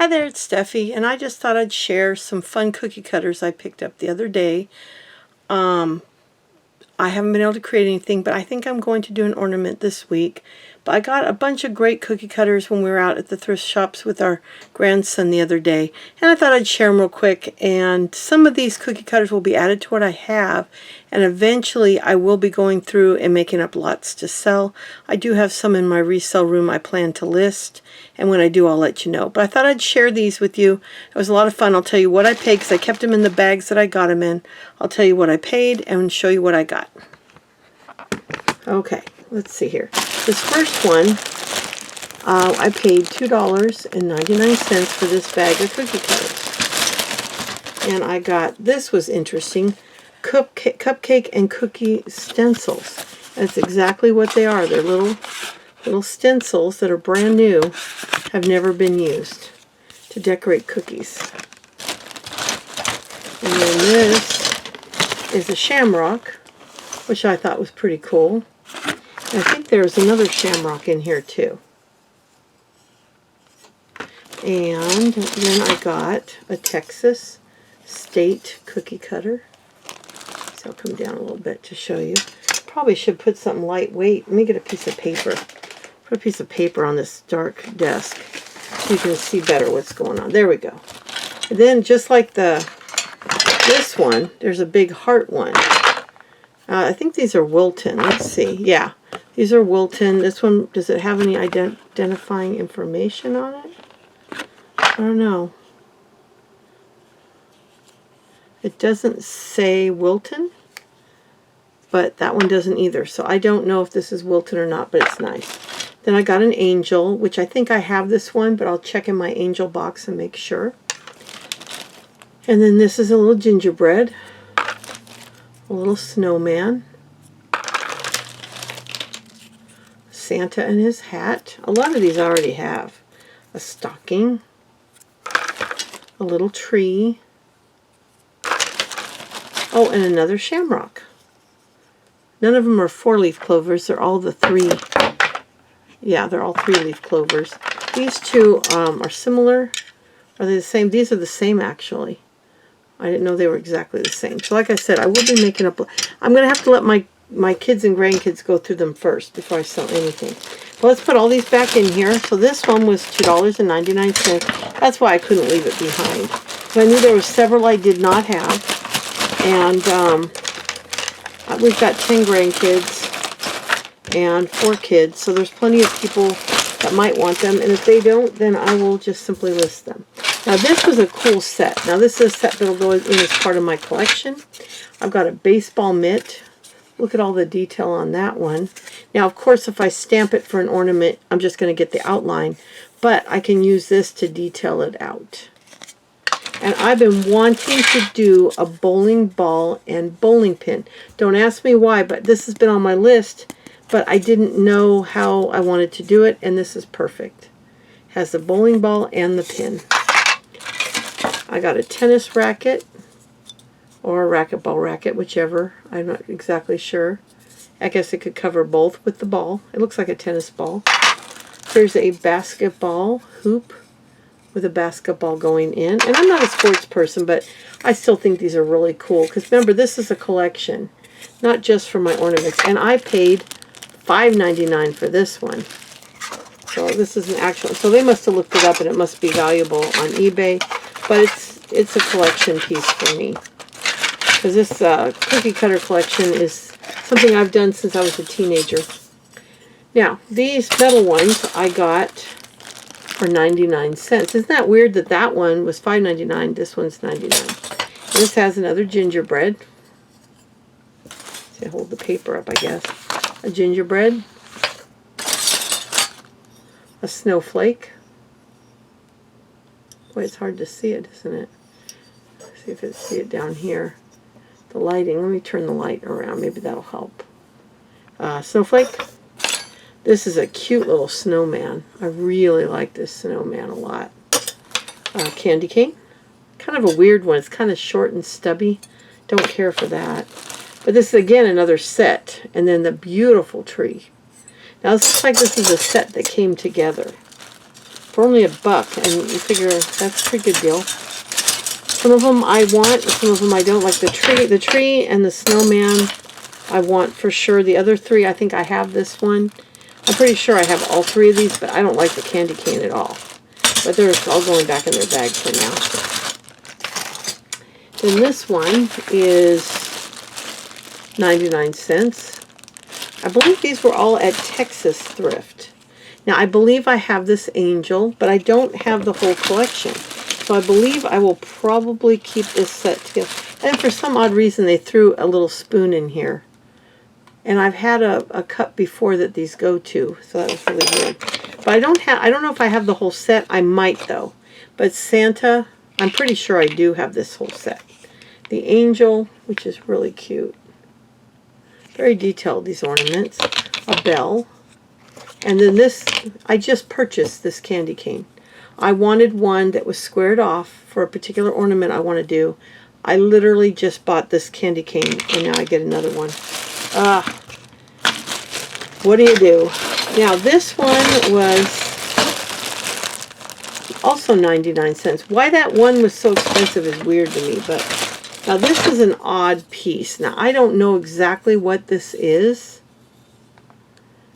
Hi there, it's Steffi, and I just thought I'd share some fun cookie cutters I picked up the other day. I haven't been able to create anything, but I think I'm going to do an ornament this week. But I got a bunch of great cookie cutters when we were out at the thrift shops with our grandson the other day, and I thought I'd share them real quick. And some of these cookie cutters will be added to what I have, and eventually I will be going through and making up lots to sell. I do have some in my resale room I plan to list, and when I do I'll let you know. But I thought I'd share these with you. It was a lot of fun. I'll tell you what I paid because I kept them in the bags that I got them in. I'll tell you what I paid and show you what I got. Okay, let's see here. This first one, I paid $2.99 for this bag of cookie cutters. And I got, this was interesting, cupcake and cookie stencils. That's exactly what they are. They're little stencils that are brand new, have never been used to decorate cookies. And then this is a shamrock, which I thought was pretty cool. And I think there's another shamrock in here too. And then I got a Texas State cookie cutter. So I'll come down a little bit to show you. Probably should put something lightweight. Let me get a piece of paper. Put a piece of paper on this dark desk so you can see better what's going on. There we go. And then just like this one, there's a big heart one. I think these are Wilton. Let's see. Yeah, these are Wilton. This one, does it have any identifying information on it? I don't know. It doesn't say Wilton, but that one doesn't either. So I don't know if this is Wilton or not, but it's nice. Then I got an angel, which I think I have this one, but I'll check in my angel box and make sure. And then this is a little gingerbread. A little snowman, Santa and his hat. A lot of these I already have. A stocking, a little tree. Oh, and another shamrock. None of them are 4-leaf clovers. They're all the 3. Yeah, they're all 3-leaf clovers. These two are similar. Are they the same? These are the same actually. I didn't know they were exactly the same. So like I said, I will be making up. I'm going to have to let my kids and grandkids go through them first before I sell anything. Well, let's put all these back in here. So this one was $2.99. That's why I couldn't leave it behind. So I knew there were several I did not have. And we've got 10 grandkids and 4 kids. So there's plenty of people that might want them. And if they don't, then I will just simply list them. Now this was a cool set. Now this is a set that will go in as part of my collection. I've got a baseball mitt. Look at all the detail on that one. Now of course if I stamp it for an ornament, I'm just going to get the outline. But I can use this to detail it out. And I've been wanting to do a bowling ball and bowling pin. Don't ask me why, but this has been on my list. But I didn't know how I wanted to do it, and this is perfect. It has the bowling ball and the pin. I got a tennis racket, or a racquetball racket, whichever. I'm not exactly sure. I guess it could cover both with the ball. It looks like a tennis ball. Here's a basketball hoop with a basketball going in. And I'm not a sports person, but I still think these are really cool. Because remember, this is a collection, not just for my ornaments. And I paid $5.99 for this one. So this is an actual, so they must have looked it up and it must be valuable on eBay. But it's a collection piece for me. Because this cookie cutter collection is something I've done since I was a teenager. Now, these metal ones I got for 99 cents. Isn't that weird that that one was $5.99, this one's 99. This has another gingerbread. See, I hold the paper up, I guess. A gingerbread. A snowflake. Boy, it's hard to see it, isn't it? Let's see if I see it down here. The lighting. Let me turn the light around. Maybe that'll help. Snowflake. This is a cute little snowman. I really like this snowman a lot. Candy cane. Kind of a weird one. It's kind of short and stubby. Don't care for that. But this is, again, another set. And then the beautiful tree. Now, this looks like this is a set that came together. for only $1, and you figure that's a pretty good deal. Some of them I want, some of them I don't. Like the tree and the snowman I want for sure. The other 3, I think I have this one. I'm pretty sure I have all 3 of these, but I don't like the candy cane at all. But they're all going back in their bag for now. Then this one is 99 cents. I believe these were all at Texas Thrift. Now, I believe I have this angel, but I don't have the whole collection. So I believe I will probably keep this set together. And for some odd reason, they threw a little spoon in here. And I've had a cup before that these go to, so that was really weird. But I don't know if I have the whole set. I might, though. But Santa, I'm pretty sure I do have this whole set. The angel, which is really cute. Very detailed, these ornaments. A bell. And then this, I just purchased this candy cane. I wanted one that was squared off for a particular ornament I want to do. I literally just bought this candy cane, and now I get another one. What do you do? Now, this one was also 99 cents. Why that one was so expensive is weird to me, but now this is an odd piece. Now, I don't know exactly what this is.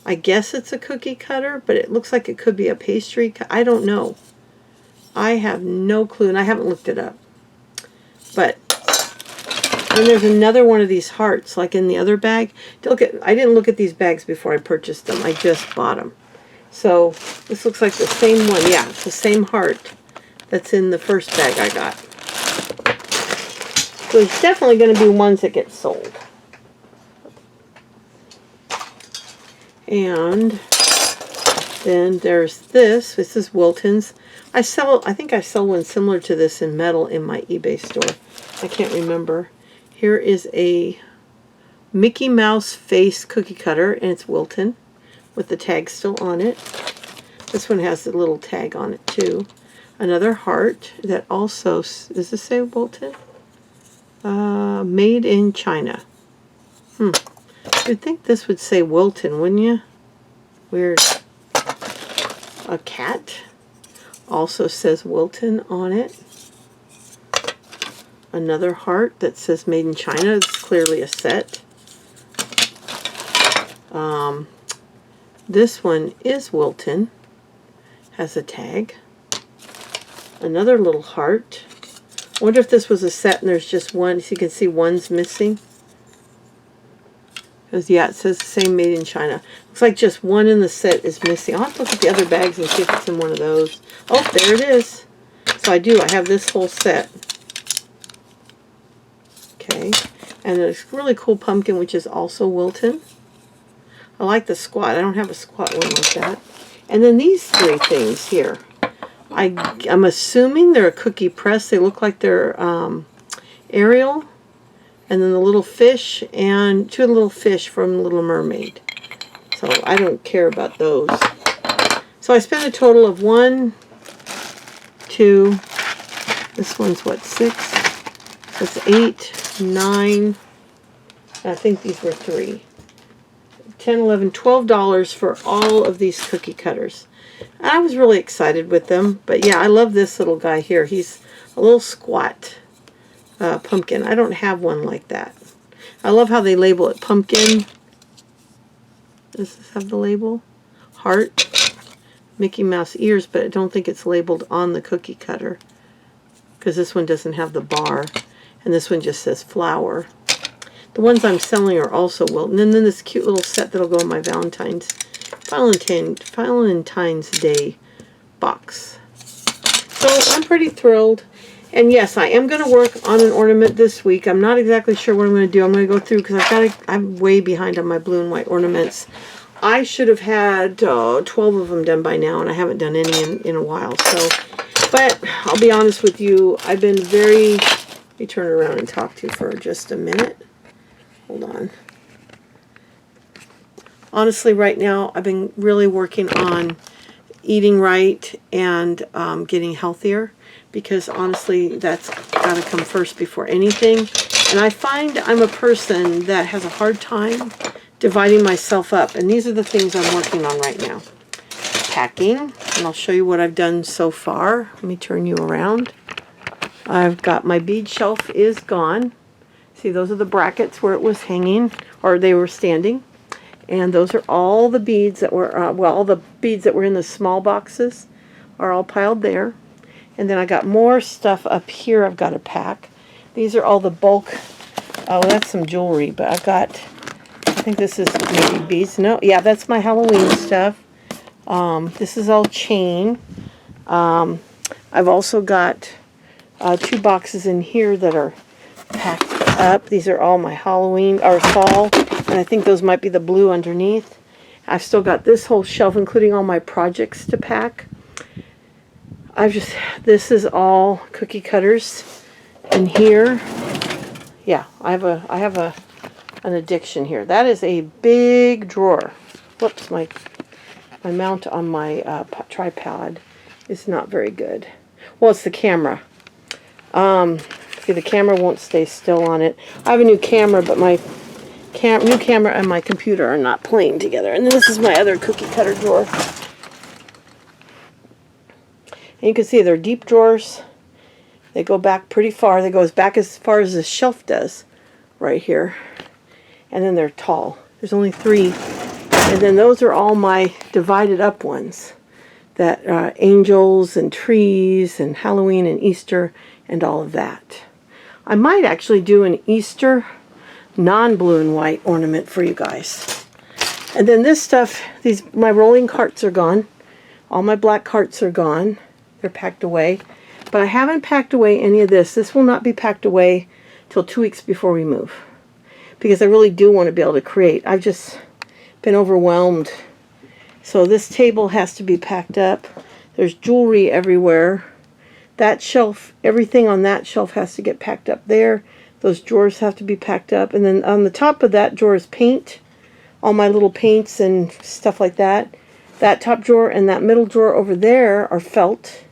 I guess it's a cookie cutter, but it looks like it could be a pastry. I don't know. I have no clue, and I haven't looked it up. But then there's another one of these hearts, like in the other bag. I didn't look at these bags before I purchased them. I just bought them. So this looks like the same one. Yeah, it's the same heart that's in the first bag I got. So it's definitely going to be ones that get sold. And then there's this. This is Wilton's. I think I sell one similar to this in metal in my eBay store. I can't remember. Here is a Mickey Mouse face cookie cutter, and it's Wilton with the tag still on it. This one has the little tag on it too. Another heart that also, does this say Wilton? Made in China. You'd think this would say Wilton, wouldn't you? Weird. A cat also says Wilton on it. Another heart that says Made in China. It's clearly a set. This one is Wilton. Has a tag. Another little heart. I wonder if this was a set and there's just one. So you can see one's missing. Because, yeah, it says the same Made in China. Looks like just one in the set is missing. I'll have to look at the other bags and see if it's in one of those. Oh, there it is. So I have this whole set. Okay. And there's a really cool pumpkin, which is also Wilton. I like the squat. I don't have a squat one like that. And then these 3 things here. I'm assuming they're a cookie press. They look like they're Ariel. And then the little fish and 2 little fish from Little Mermaid. So I don't care about those. So I spent a total of 1, 2, this one's what, 6? That's 8, 9, I think these were 3. 10, 11, $12 for all of these cookie cutters. I was really excited with them. But yeah, I love this little guy here. He's a little squat pumpkin. I don't have one like that. I love how they label it pumpkin. Does this have the label? Heart. Mickey Mouse ears, but I don't think it's labeled on the cookie cutter. Because this one doesn't have the bar. And this one just says flower. The ones I'm selling are also Wilton. And then this cute little set that'll go in my Valentine's Day box. So I'm pretty thrilled. And yes, I am going to work on an ornament this week. I'm not exactly sure what I'm going to do. I'm going to go through because I'm way behind on my blue and white ornaments. I should have had 12 of them done by now, and I haven't done any in a while. So, but I'll be honest with you, I've been very... Let me turn around and talk to you for just a minute. Hold on. Honestly, right now, I've been really working on eating right and getting healthier, because honestly, that's got to come first before anything. And I find I'm a person that has a hard time dividing myself up, and these are the things I'm working on right now. packing, and I'll show you what I've done so far. Let me turn you around. I've got my bead shelf is gone. See, those are the brackets where it was hanging, or they were standing. And those are all the beads that were, all the beads that were in the small boxes are all piled there. And then I got more stuff up here I've got to pack. These are all the bulk. Oh, that's some jewelry, but I've got, I think this is maybe beads. No, yeah, that's my Halloween stuff. This is all chain. I've also got 2 boxes in here that are packed up. These are all my Halloween or fall, and I think those might be the blue underneath. I've still got this whole shelf, including all my projects to pack. This is all cookie cutters in here. Yeah, I have an addiction here. That is a big drawer. Whoops, my mount on my tripod is not very good. Well, it's the camera. See, the camera won't stay still on it. I have a new camera, but my new camera and my computer are not playing together. And then this is my other cookie cutter drawer. And you can see they're deep drawers. They go back pretty far. They go back as far as the shelf does right here. And then they're tall. There's only 3. And then those are all my divided up ones. That angels and trees and Halloween and Easter and all of that. I might actually do an Easter non-blue and white ornament for you guys. And then this stuff, my rolling carts are gone. All my black carts are gone. They're packed away. But I haven't packed away any of this. This will not be packed away till 2 weeks before we move. Because I really do want to be able to create. I've just been overwhelmed. So this table has to be packed up. There's jewelry everywhere. That shelf, everything on that shelf has to get packed up there. Those drawers have to be packed up. And then on the top of that drawer is paint. All my little paints and stuff like that. That top drawer and that middle drawer over there are felt.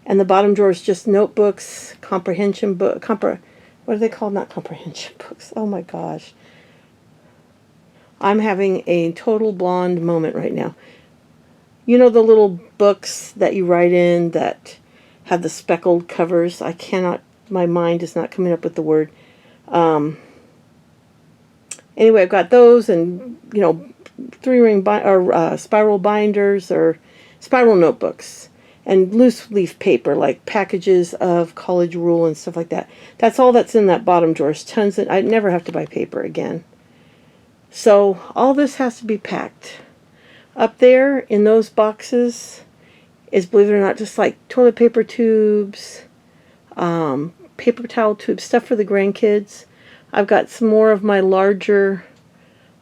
And the bottom drawer is just notebooks, comprehension book, what are they called? Not comprehension books. Oh my gosh. I'm having a total blonde moment right now. You know the little books that you write in that have the speckled covers? I cannot, my mind is not coming up with the word. Anyway, I've got those and, 3-ring spiral binders or spiral notebooks and loose leaf paper like packages of college rule and stuff like that. That's all that's in that bottom drawer. Tons of, I never have to buy paper again. So all this has to be packed. Up there in those boxes is, believe it or not, just like toilet paper tubes, paper towel tubes, stuff for the grandkids. I've got some more of my larger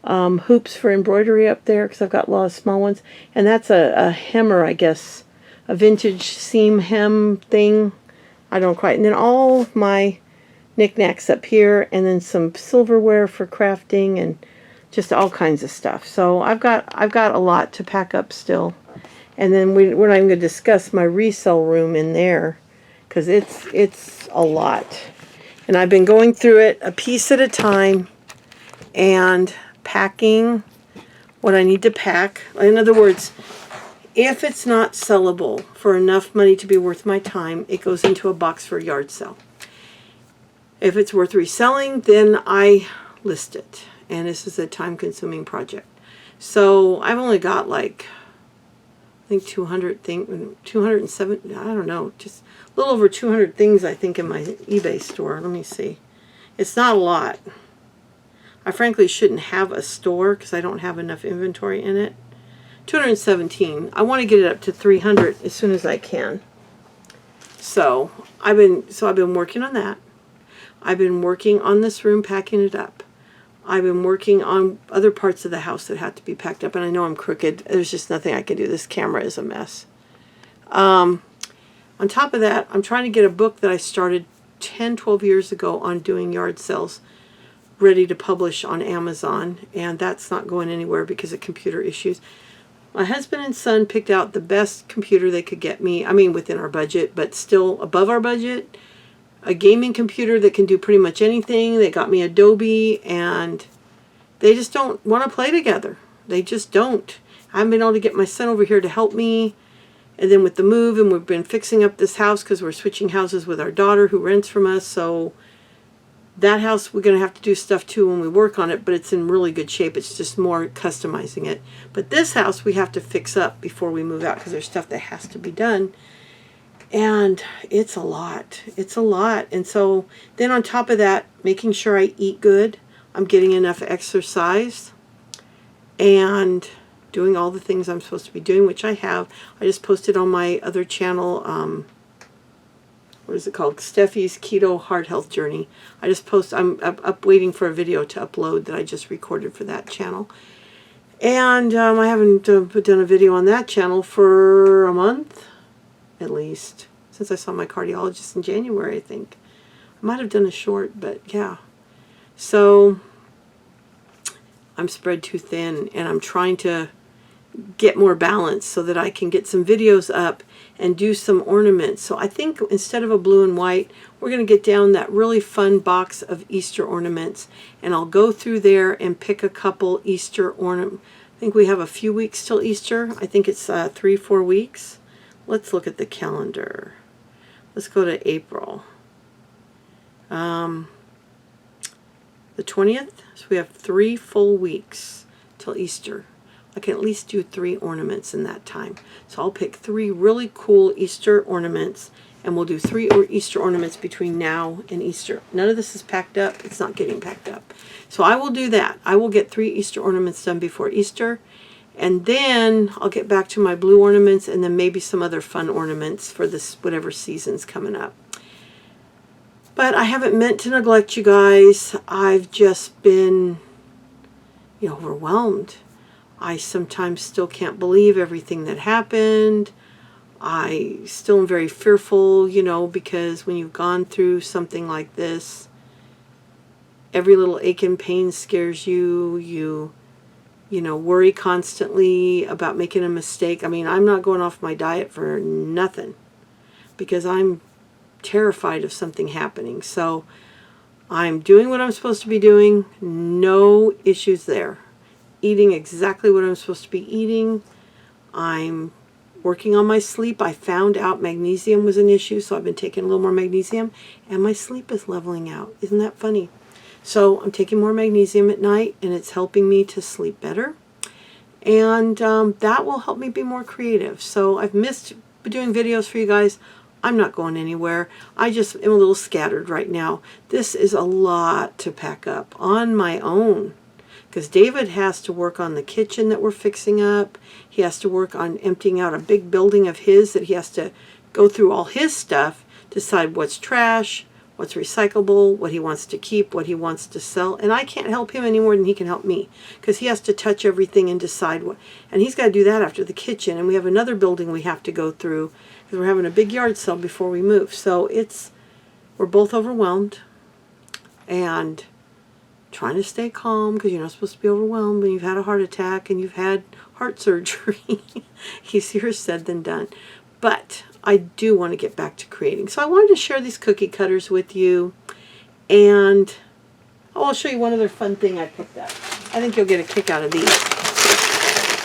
hoops for embroidery up there because I've got a lot of small ones. And that's a hemmer, I guess, a vintage seam hem thing. I don't quite. And then all of my knickknacks up here, and then some silverware for crafting and just all kinds of stuff. So I've got a lot to pack up still. And then we're not even going to discuss my resale room in there because it's a lot. And I've been going through it a piece at a time and packing what I need to pack. In other words, if it's not sellable for enough money to be worth my time, it goes into a box for a yard sale. If it's worth reselling, then I list it. And this is a time-consuming project. So I've only got like, I think 207, I don't know, just a little over 200 things I think in my eBay store. Let me see. It's not a lot. I frankly shouldn't have a store because I don't have enough inventory in it. 217. I want to get it up to 300 as soon as I can. So I've been working on that. I've been working on this room, packing it up. I've been working on other parts of the house that have to be packed up, and I know I'm crooked. There's just nothing I can do. This camera is a mess. On top of that, I'm trying to get a book that I started 10, 12 years ago on doing yard sales ready to publish on Amazon, and that's not going anywhere because of computer issues. My husband and son picked out the best computer they could get me, I mean within our budget, but still above our budget. A gaming computer that can do pretty much anything. They got me Adobe, and they just don't want to play together. They just don't. I haven't been able to get my son over here to help me. And then with the move, and we've been fixing up this house because we're switching houses with our daughter who rents from us. So that house we're going to have to do stuff too when we work on it, but it's in really good shape. It's just more customizing it. But this house we have to fix up before we move out because there's stuff that has to be done. And it's a lot. It's a lot. And so then on top of that, making sure I eat good. I'm getting enough exercise. And doing all the things I'm supposed to be doing, which I have. I just posted on my other channel, what is it called? Steffi's Keto Heart Health Journey. I'm up waiting for a video to upload that I just recorded for that channel. And I haven't done a video on that channel for a month, at least, since I saw my cardiologist in January, I think. I might have done a short, but yeah. So I'm spread too thin, and I'm trying to get more balance so that I can get some videos up and do some ornaments. So I think instead of a blue and white, we're going to get down that really fun box of Easter ornaments, and I'll go through there and pick a couple Easter ornaments. I think we have a few weeks till Easter. I think it's 3-4 weeks. Let's look at the calendar. Let's go to April. The 20th, so we have 3 full weeks till Easter. I can at least do 3 ornaments in that time. So I'll pick 3 really cool Easter ornaments, and we'll do 3 Easter ornaments between now and Easter. None of this is packed up. It's not getting packed up. So I will do that. I will get 3 Easter ornaments done before Easter, and then I'll get back to my blue ornaments, and then maybe some other fun ornaments for this whatever season's coming up. But I haven't meant to neglect you guys. I've just been, overwhelmed. I sometimes still can't believe everything that happened. I still am very fearful, because when you've gone through something like this, every little ache and pain scares you. You worry constantly about making a mistake. I mean, I'm not going off my diet for nothing because I'm terrified of something happening. So I'm doing what I'm supposed to be doing. No issues there. Eating exactly what I'm supposed to be eating. I'm working on my sleep. I found out magnesium was an issue, so I've been taking a little more magnesium, and my sleep is leveling out. Isn't that funny? So I'm taking more magnesium at night, and it's helping me to sleep better. And that will help me be more creative. So I've missed doing videos for you guys. I'm not going anywhere. I just am a little scattered right now. This is a lot to pack up on my own, because David has to work on the kitchen that we're fixing up. He has to work on emptying out a big building of his that he has to go through all his stuff, decide what's trash, what's recyclable, what he wants to keep, what he wants to sell. And I can't help him any more than he can help me, because he has to touch everything and decide what. And he's got to do that after the kitchen. And we have another building we have to go through, because we're having a big yard sale before we move. So we're both overwhelmed and trying to stay calm, because you're not supposed to be overwhelmed when you've had a heart attack and you've had heart surgery. Easier said than done. But I do want to get back to creating. So I wanted to share these cookie cutters with you. And I'll show you one other fun thing I picked up. I think you'll get a kick out of these.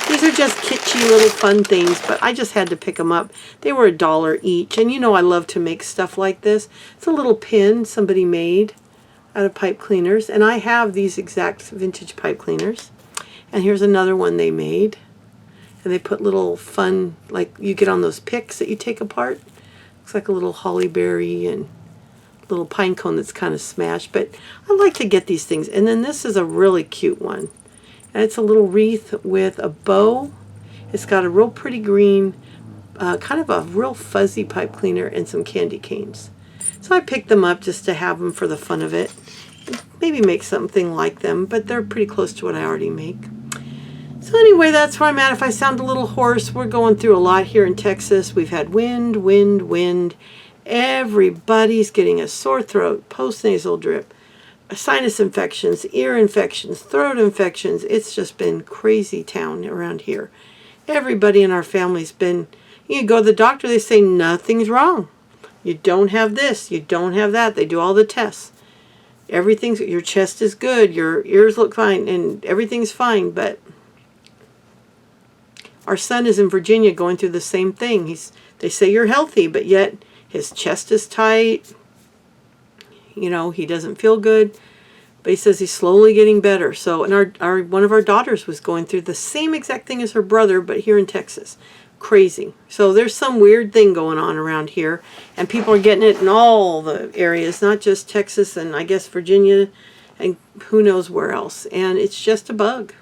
These are just kitschy little fun things, but I just had to pick them up. They were $1 each. And I love to make stuff like this. It's a little pin somebody made out of pipe cleaners, and I have these exact vintage pipe cleaners. And here's another one they made, and they put little fun, like you get on those picks that you take apart. Looks like a little holly berry and little pine cone that's kind of smashed, but I like to get these things. And then this is a really cute one, and it's a little wreath with a bow. It's got a real pretty green, kind of a real fuzzy pipe cleaner and some candy canes. So I picked them up just to have them for the fun of it. Maybe make something like them, but they're pretty close to what I already make. So anyway, that's where I'm at. If I sound a little hoarse, we're going through a lot here in Texas. We've had wind, wind, wind. Everybody's getting a sore throat, postnasal drip, sinus infections, ear infections, throat infections. It's just been crazy town around here. Everybody in our family's been, you go to the doctor, they say nothing's wrong. You don't have this, you don't have that. They do all the tests. Your chest is good, your ears look fine, and everything's fine, but Our son is in Virginia going through the same thing. They say you're healthy, but yet his chest is tight. You know, he doesn't feel good, but he says he's slowly getting better. So, and one of our daughters was going through the same exact thing as her brother, but here in Texas. Crazy. So there's some weird thing going on around here, and people are getting it in all the areas, not just Texas and I guess Virginia and who knows where else. And it's just a bug.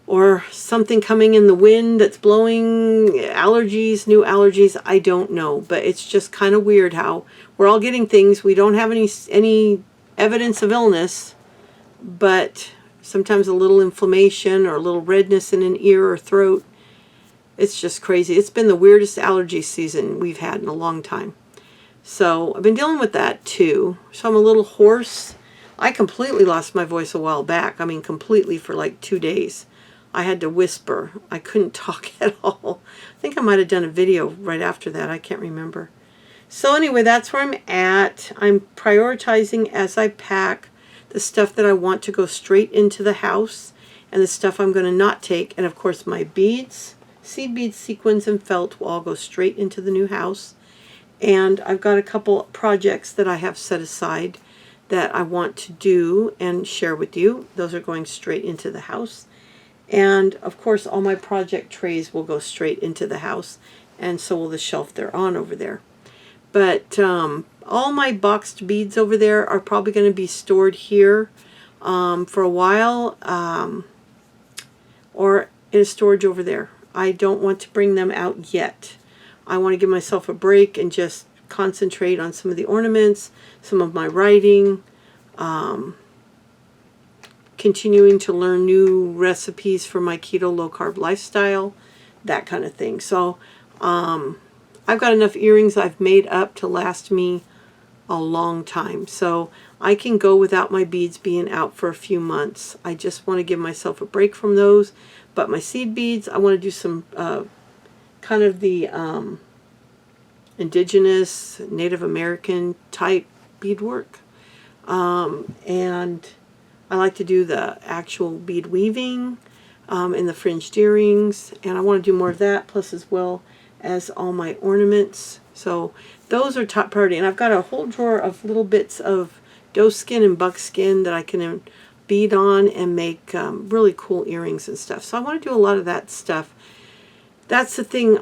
Or something coming in the wind that's blowing, allergies, new allergies, I don't know. But it's just kind of weird how we're all getting things. We don't have any evidence of illness, but sometimes a little inflammation or a little redness in an ear or throat. It's just crazy. It's been the weirdest allergy season we've had in a long time. So I've been dealing with that too. So I'm a little hoarse. I completely lost my voice a while back. I mean, completely for like 2 days. I had to whisper. I couldn't talk at all. I think I might have done a video right after that. I can't remember. So anyway, that's where I'm at. I'm prioritizing as I pack the stuff that I want to go straight into the house and the stuff I'm going to not take. And of course my beads, seed beads, sequins, and felt will all go straight into the new house. And I've got a couple projects that I have set aside that I want to do and share with you. Those are going straight into the house. And of course all my project trays will go straight into the house, and so will the shelf they're on over there. But all my boxed beads over there are probably going to be stored here for a while, or in a storage over there. I don't want to bring them out yet. I want to give myself a break and just concentrate on some of the ornaments, some of my writing, continuing to learn new recipes for my keto low-carb lifestyle, that kind of thing. So I've got enough earrings I've made up to last me a long time. So I can go without my beads being out for a few months. I just want to give myself a break from those. But my seed beads, I want to do some kind of the indigenous, Native American type beadwork. And I like to do the actual bead weaving and the fringed earrings, and I want to do more of that, plus as well as all my ornaments. So those are top priority, and I've got a whole drawer of little bits of doe skin and buckskin that I can bead on and make really cool earrings and stuff. So I want to do a lot of that stuff. That's the thing.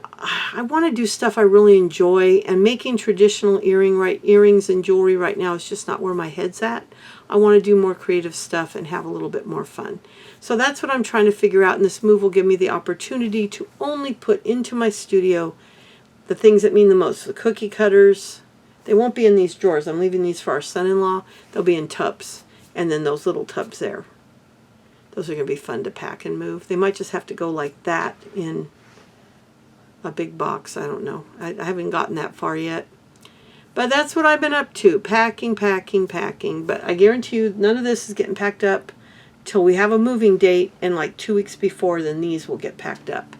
I want to do stuff I really enjoy, and making traditional earrings and jewelry right now is just not where my head's at. I want to do more creative stuff and have a little bit more fun. So that's what I'm trying to figure out, and this move will give me the opportunity to only put into my studio the things that mean the most. The cookie cutters, they won't be in these drawers. I'm leaving these for our son-in-law. They'll be in tubs, and then those little tubs there. Those are going to be fun to pack and move. They might just have to go like that in a big box. I don't know. I haven't gotten that far yet. But that's what I've been up to. Packing, packing, packing. But I guarantee you none of this is getting packed up till we have a moving date, and like 2 weeks before, then these will get packed up.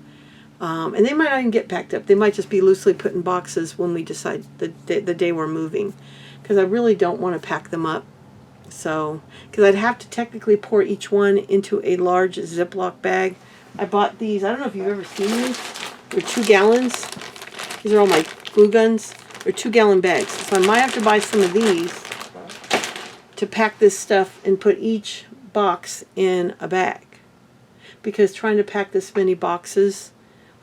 And they might not even get packed up. They might just be loosely put in boxes when we decide the day we're moving. Because I really don't want to pack them up. So, because I'd have to technically pour each one into a large Ziploc bag. I bought these. I don't know if you've ever seen these. They're 2 gallons. These are all my glue guns. They're 2-gallon bags. So I might have to buy some of these to pack this stuff and put each box in a bag. Because trying to pack this many boxes,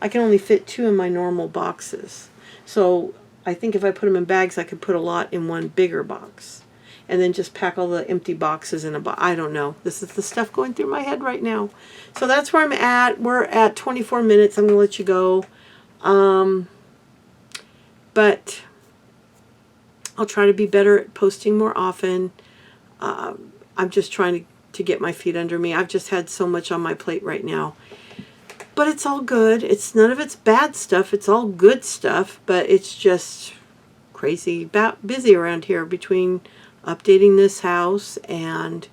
I can only fit 2 in my normal boxes. So I think if I put them in bags, I could put a lot in one bigger box. And then just pack all the empty boxes in a box. I don't know. This is the stuff going through my head right now. So that's where I'm at. We're at 24 minutes. I'm going to let you go. But I'll try to be better at posting more often. I'm just trying to get my feet under me. I've just had so much on my plate right now. But it's all good. None of it's bad stuff. It's all good stuff. But it's just crazy busy around here between updating this house and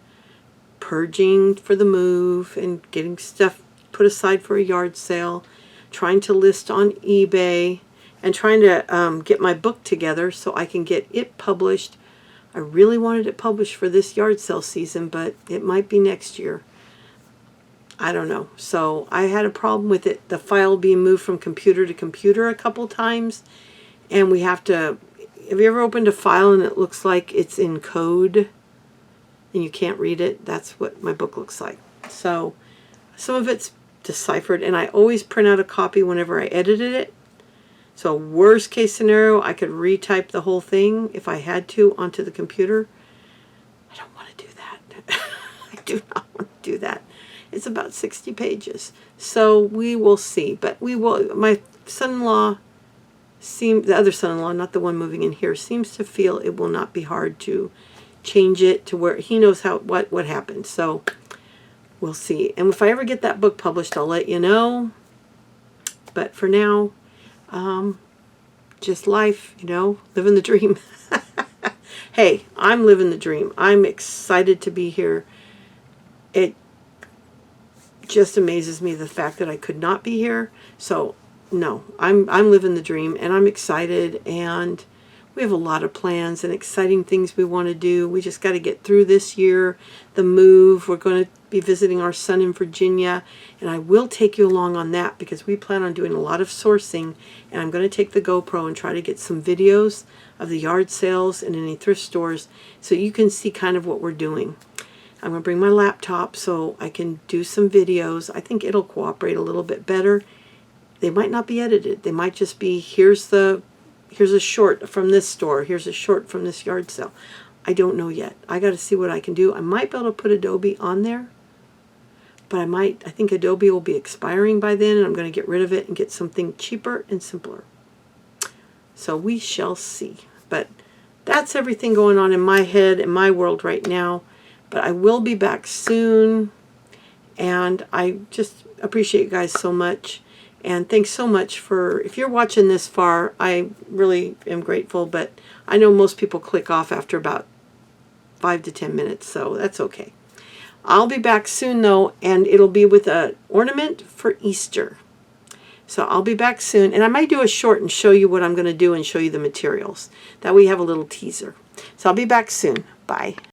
purging for the move and getting stuff put aside for a yard sale, trying to list on eBay, and trying to get my book together so I can get it published. I really wanted it published for this yard sale season, but it might be next year. I don't know. So I had a problem with it, the file being moved from computer to computer a couple times. And we have to, have you ever opened a file and it looks like it's in code and you can't read it? That's what my book looks like. So some of it's deciphered, and I always print out a copy whenever I edited it. So worst case scenario, I could retype the whole thing if I had to onto the computer. I don't want to do that. I do not want to do that. It's about 60 pages. So we will see. But we will, my son-in-law, the other son-in-law, not the one moving in here, seems to feel it will not be hard to change it to where he knows how what happened. So we'll see. And if I ever get that book published, I'll let you know. But for now, just life, you know, living the dream. Hey, I'm living the dream. I'm excited to be here. It just amazes me the fact that I could not be here. So no, I'm living the dream, and I'm excited, and we have a lot of plans and exciting things we want to do. We just got to get through this year, the move. We're going to be visiting our son in Virginia, and I will take you along on that because we plan on doing a lot of sourcing, and I'm going to take the GoPro and try to get some videos of the yard sales and any thrift stores so you can see kind of what we're doing. I'm going to bring my laptop so I can do some videos. I think it'll cooperate a little bit better. They might not be edited. They might just be, here's a short from this store, here's a short from this yard sale. I don't know yet. I got to see what I can do. I might be able to put Adobe on there, but I think Adobe will be expiring by then, and I'm going to get rid of it and get something cheaper and simpler. So we shall see. But that's everything going on in my head, in my world right now. But I will be back soon, and I just appreciate you guys so much. And thanks so much for, if you're watching this far, I really am grateful, but I know most people click off after about 5 to 10 minutes, so that's okay. I'll be back soon though, and it'll be with an ornament for Easter. So I'll be back soon, and I might do a short and show you what I'm going to do and show you the materials. That way you have a little teaser. So I'll be back soon. Bye.